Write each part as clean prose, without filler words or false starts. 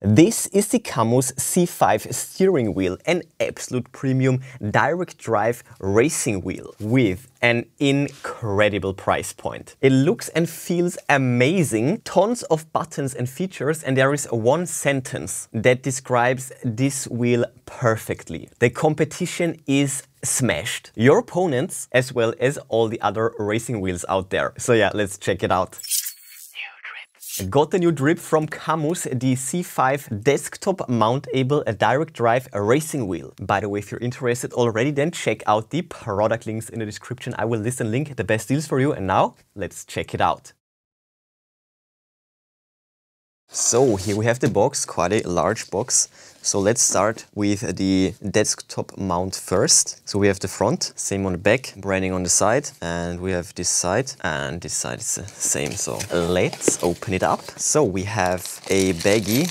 This is the Cammus C5 steering wheel, an absolute premium direct drive racing wheel with an incredible price point. It looks and feels amazing, tons of buttons and features, and there is one sentence that describes this wheel perfectly. The competition is smashed. Your opponents as well as all the other racing wheels out there. So yeah, let's check it out. Got the new drip from Cammus, the C5 desktop mountable direct drive racing wheel. By the way, if you're interested already, then check out the product links in the description. I will list and link the best deals for you. And now let's check it out. So here we have the box, quite a large box. So let's start with the desktop mount first. So we have the front, same on the back, branding on the side, and we have this side, and this side is the same. So let's open it up. So we have a baggie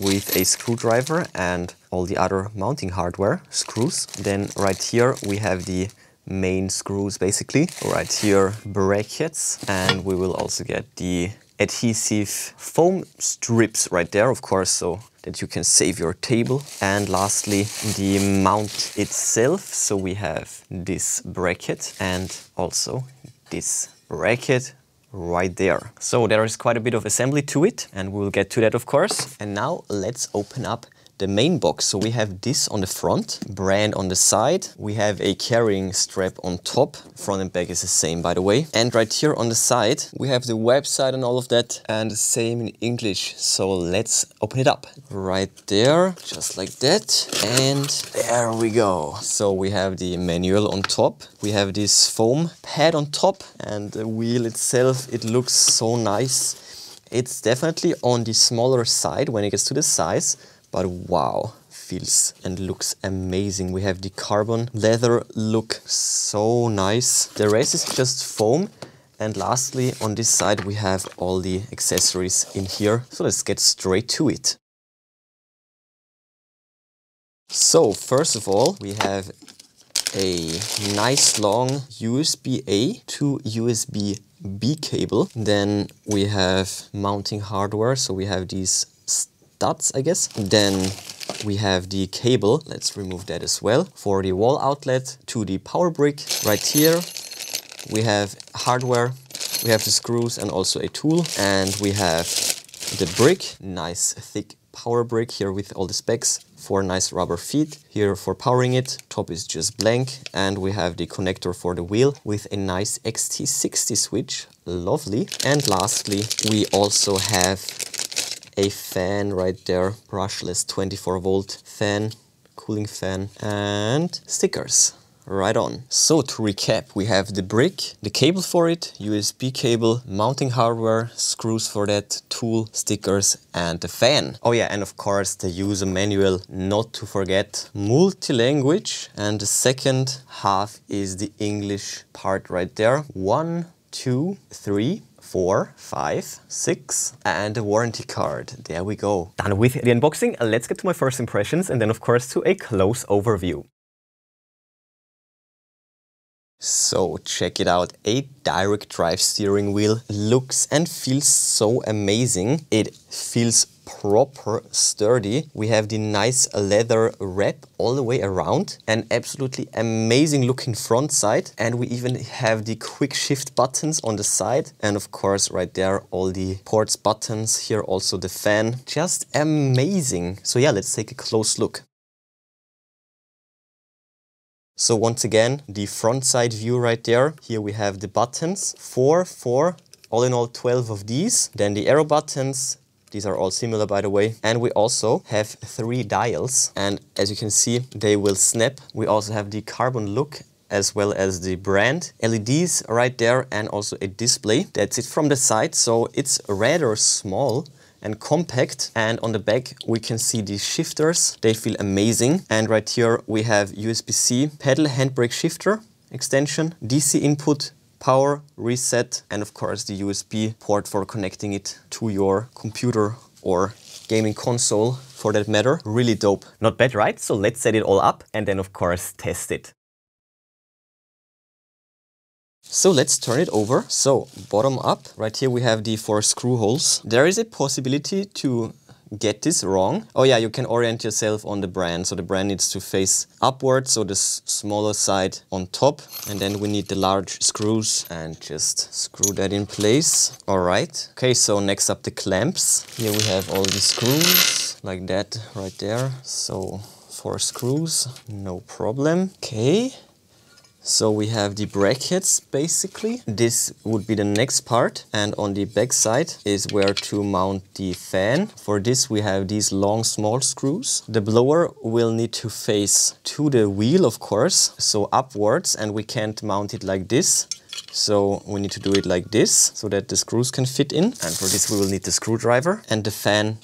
with a screwdriver and all the other mounting hardware, screws. Then right here we have the main screws basically. Right here, brackets, and we will also get the adhesive foam strips right there, of course, so that you can save your table. And lastly, the mount itself. So we have this bracket and also this bracket right there. So there is quite a bit of assembly to it, and we'll get to that, of course. And now let's open up the main box. So we have this on the front, brand on the side. We have a carrying strap on top. Front and back is the same, by the way. And right here on the side, we have the website and all of that, and the same in English. So let's open it up. Right there, just like that. And there we go. So we have the manual on top. We have this foam pad on top, and the wheel itself, it looks so nice. It's definitely on the smaller side when it gets to the size. But wow, feels and looks amazing. We have the carbon leather look, so nice. The rest is just foam. And lastly, on this side, we have all the accessories in here. So let's get straight to it. So first of all, we have a nice long USB-A to USB-B cable. Then we have mounting hardware. So we have these studs, I guess. Then we have the cable, let's remove that as well, for the wall outlet to the power brick. Right here we have hardware, we have the screws and also a tool, and we have the brick, nice thick power brick here with all the specs, 4 nice rubber feet here for powering it. Top is just blank, and we have the connector for the wheel with a nice XT60 switch, lovely. And lastly, we also have a fan right there, brushless 24-volt fan, cooling fan, and stickers right on. So to recap, we have the brick, the cable for it, USB cable, mounting hardware, screws for that, tool, stickers, and the fan. Oh yeah, and of course the user manual, not to forget, multi-language, and the second half is the English part right there. 1, 2, 3, 4, 5, 6, and a warranty card. There we go. Done with the unboxing. Let's get to my first impressions and then of course to a close overview. So check it out, a direct drive steering wheel looks and feels so amazing. It feels proper sturdy. We have the nice leather wrap all the way around, an absolutely amazing looking front side, and we even have the quick shift buttons on the side, and of course right there all the ports buttons, here also the fan, just amazing. So yeah, let's take a close look. So once again, the front side view right there. Here we have the buttons, 4, all in all 12 of these. Then the arrow buttons, these are all similar by the way. And we also have 3 dials, and as you can see, they will snap. We also have the carbon look as well as the brand, LEDs right there, and also a display. That's it from the side, so it's rather small and compact. And on the back we can see the shifters, they feel amazing. And right here we have USB-C pedal handbrake shifter extension, DC input, power, reset, and of course the USB port for connecting it to your computer or gaming console for that matter. Really dope. Not bad, right? So let's set it all up and then of course test it. So let's turn it over. So bottom up, right here we have the 4 screw holes. There is a possibility to get this wrong. Oh yeah, you can orient yourself on the brand. So the brand needs to face upwards, so the smaller side on top. And then we need the large screws and just screw that in place. All right. Okay, so next up the clamps. Here we have all the screws like that right there. So 4 screws, no problem. Okay. So we have the brackets basically. This would be the next part, and on the back side is where to mount the fan. For this we have these long small screws. The blower will need to face to the wheel, of course, so upwards, and we can't mount it like this. So we need to do it like this so that the screws can fit in, and for this we will need the screwdriver, and the fan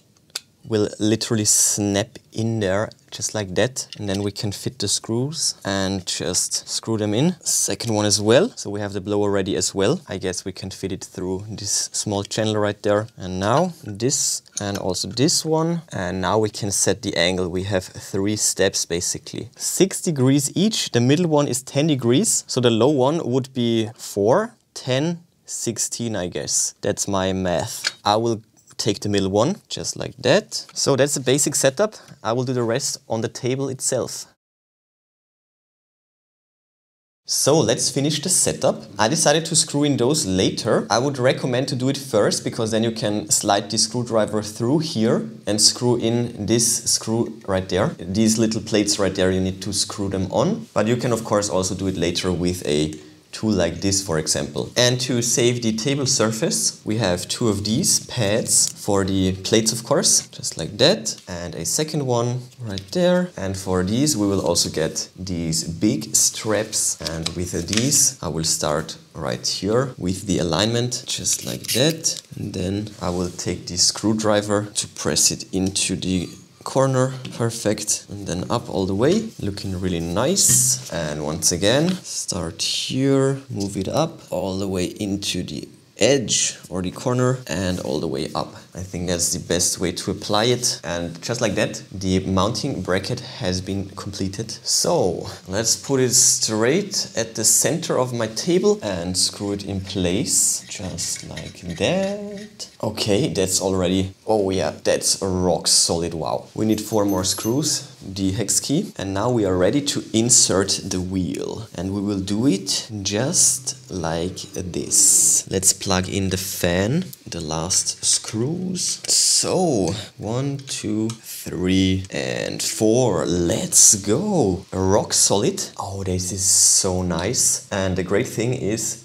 will literally snap in there just like that, and then we can fit the screws and just screw them in. Second one as well, so we have the blower ready as well. I guess we can fit it through this small channel right there. And now this, and also this one, and now we can set the angle. We have 3 steps basically, 6 degrees each. The middle one is 10 degrees, so the low one would be 4, 10, 16, I guess. That's my math. I will take the middle one, just like that. So that's the basic setup. I will do the rest on the table itself. So let's finish the setup. I decided to screw in those later. I would recommend to do it first, because then you can slide the screwdriver through here and screw in this screw right there. These little plates right there, you need to screw them on. But you can of course also do it later with a tool like this, for example. And to save the table surface, we have 2 of these pads for the plates, of course, just like that, and a second one right there. And for these we will also get these big straps, and with these I will start right here with the alignment, just like that, and then I will take the screwdriver to press it into the corner, perfect, and then up all the way, looking really nice. And once again, start here, move it up all the way into the edge or the corner and all the way up. I think that's the best way to apply it. And just like that, the mounting bracket has been completed. So let's put it straight at the center of my table and screw it in place, just like that. Okay, that's already, oh yeah, that's a rock solid, wow. We need 4 more screws, the hex key, and now we are ready to insert the wheel. And we will do it just like this. Let's plug in the fan, the last screws. So 1, 2, 3 and 4. Let's go. Rock solid. Oh, this is so nice. And the great thing is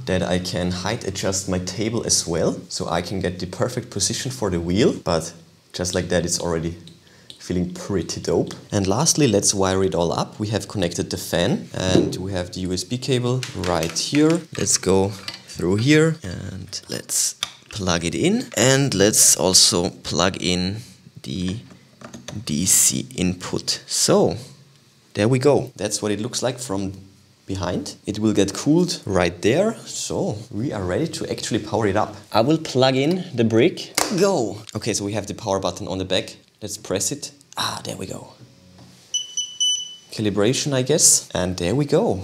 that I can height adjust my table as well, so I can get the perfect position for the wheel. But just like that, it's already feeling pretty dope. And lastly, let's wire it all up. We have connected the fan and we have the USB cable right here. Let's go through here and let's plug it in. And let's also plug in the DC input. So there we go. That's what it looks like from behind. It will get cooled right there. So we are ready to actually power it up. I will plug in the brick. Go! Okay, so we have the power button on the back. Let's press it. Ah, there we go. Calibration, I guess. And there we go.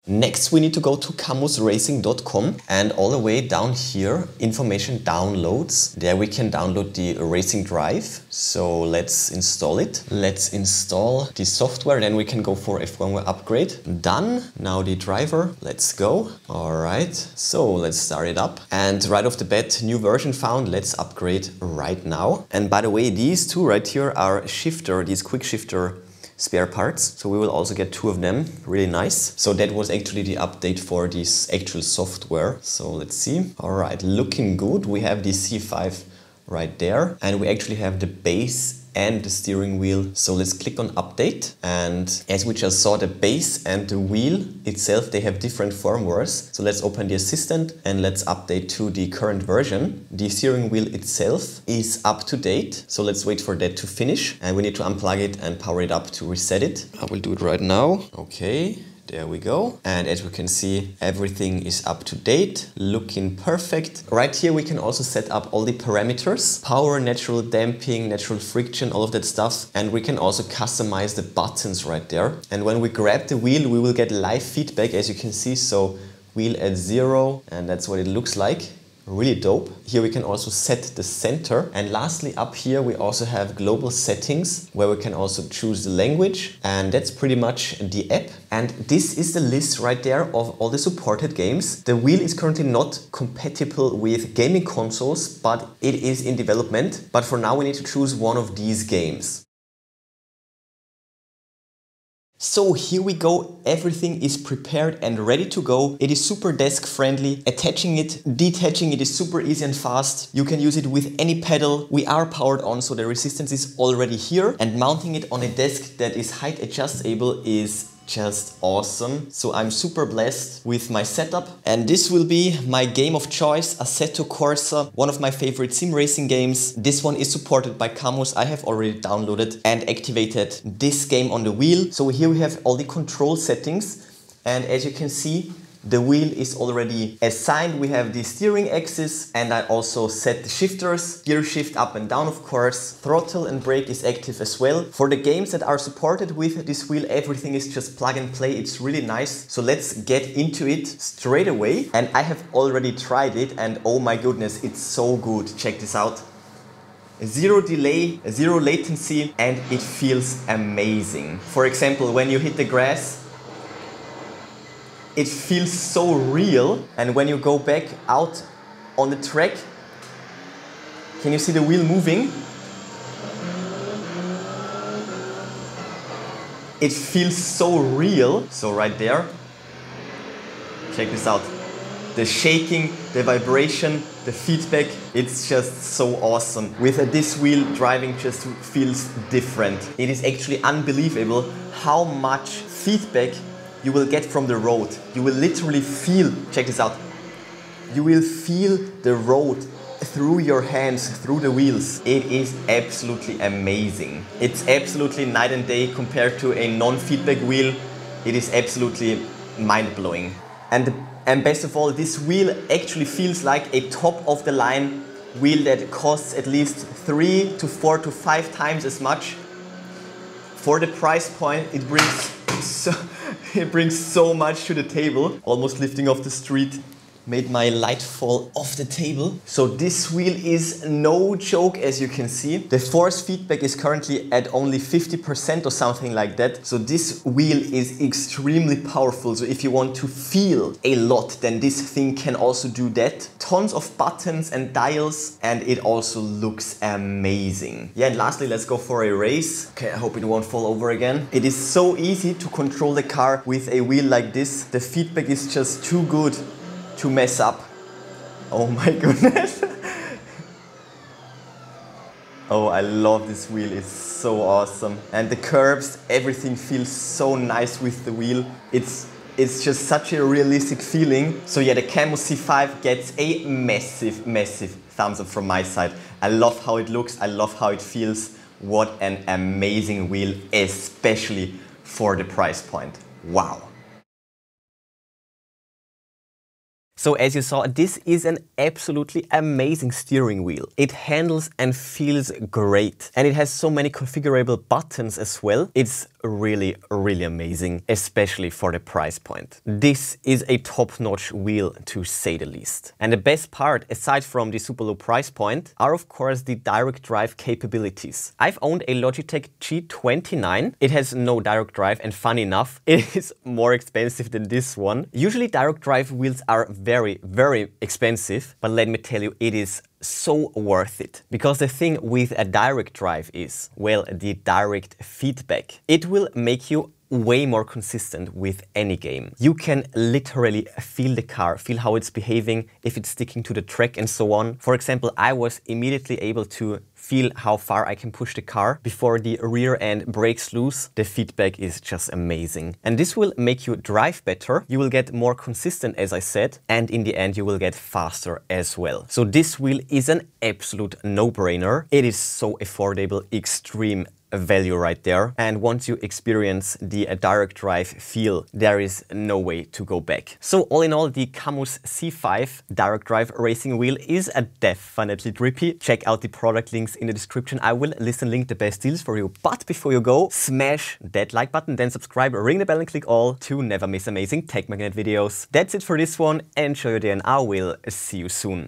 Next, we need to go to cammusracing.com, and all the way down here, information downloads. There we can download the racing drive. So let's install it. Let's install the software, then we can go for a firmware upgrade. Done. Now the driver. Let's go. All right. So let's start it up. And right off the bat, new version found. Let's upgrade right now. And by the way, these 2 right here are these quick shifter spare parts, so we will also get 2 of them. Really nice. So that was actually the update for this actual software. So let's see. All right, looking good. We have the C5 right there, and we actually have the base and the steering wheel. So let's click on update, and as we just saw, the base and the wheel itself, they have different firmwares. So let's open the assistant and let's update to the current version. The steering wheel itself is up to date, so let's wait for that to finish, and we need to unplug it and power it up to reset it. I will do it right now. Okay. There we go. And as we can see, everything is up to date, looking perfect. Right here we can also set up all the parameters: power, natural damping, natural friction, all of that stuff. And we can also customize the buttons right there. And when we grab the wheel, we will get live feedback, as you can see. So wheel at 0, and that's what it looks like really dope. Here we can also set the center. And lastly, up here we also have global settings where we can also choose the language. And that's pretty much the app. And this is the list right there of all the supported games. The wheel is currently not compatible with gaming consoles, but it is in development. But for now we need to choose one of these games. So here we go, everything is prepared and ready to go. It is super desk friendly. Attaching it, detaching it is super easy and fast. You can use it with any pedal. We are powered on, so the resistance is already here. And mounting it on a desk that is height adjustable is just awesome. So I'm super blessed with my setup. And this will be my game of choice, Assetto Corsa, one of my favorite sim racing games. This one is supported by Cammus. I have already downloaded and activated this game on the wheel. So here we have all the control settings. And as you can see, the wheel is already assigned. We have the steering axis, and I also set the shifters, gear shift up and down of course. Throttle and brake is active as well. For the games that are supported with this wheel, everything is just plug and play. It's really nice. So let's get into it straight away. And I have already tried it and oh my goodness, it's so good. Check this out. Zero delay, zero latency, and it feels amazing. For example, when you hit the grass, it feels so real, and when you go back out on the track, can you see the wheel moving? It feels so real. So right there, check this out. The shaking, the vibration, the feedback, it's just so awesome. With this wheel, driving just feels different. It is actually unbelievable how much feedback you will get from the road. You will literally feel, check this out, you will feel the road through your hands, through the wheels. It is absolutely amazing. It's absolutely night and day compared to a non-feedback wheel. It is absolutely mind-blowing. And best of all, this wheel actually feels like a top-of-the-line wheel that costs at least 3 to 4 to 5 times as much. For the price point, it brings so much to the table. Almost lifting off the street made my light fall off the table. So this wheel is no joke, as you can see. The force feedback is currently at only 50% or something like that. So this wheel is extremely powerful. So if you want to feel a lot, then this thing can also do that. Tons of buttons and dials, and it also looks amazing. Yeah, and lastly, let's go for a race. Okay, I hope it won't fall over again. It is so easy to control the car with a wheel like this. The feedback is just too good to mess up. Oh my goodness. Oh, I love this wheel, it's so awesome. And the curbs, everything feels so nice with the wheel. It's just such a realistic feeling. So yeah, the Cammus C5 gets a massive, massive thumbs up from my side. I love how it looks, I love how it feels. What an amazing wheel, especially for the price point. Wow. So as you saw, this is an absolutely amazing steering wheel. It handles and feels great. And it has so many configurable buttons as well. It's really, really amazing, especially for the price point. This is a top-notch wheel, to say the least. And the best part, aside from the super low price point, are of course the direct drive capabilities. I've owned a Logitech G29. It has no direct drive, and funny enough, it is more expensive than this one. Usually direct drive wheels are very, very expensive, but let me tell you, it is so worth it. Because the thing with a direct drive is, well, the direct feedback. It will make you way more consistent with any game. You can literally feel the car, feel how it's behaving, if it's sticking to the track and so on. For example, I was immediately able to feel how far I can push the car before the rear end breaks loose. The feedback is just amazing. And this will make you drive better. You will get more consistent, as I said, and in the end you will get faster as well. So this wheel is an absolute no-brainer. It is so affordable, extreme value right there. And once you experience the direct drive feel, there is no way to go back. So all in all, the Cammus C5 direct drive racing wheel is definitely drippy. Check out the product links in the description. I will list and link the best deals for you. But before you go, smash that like button, then subscribe, ring the bell and click all to never miss amazing tech magnet videos. That's it for this one. Enjoy your day and I will see you soon.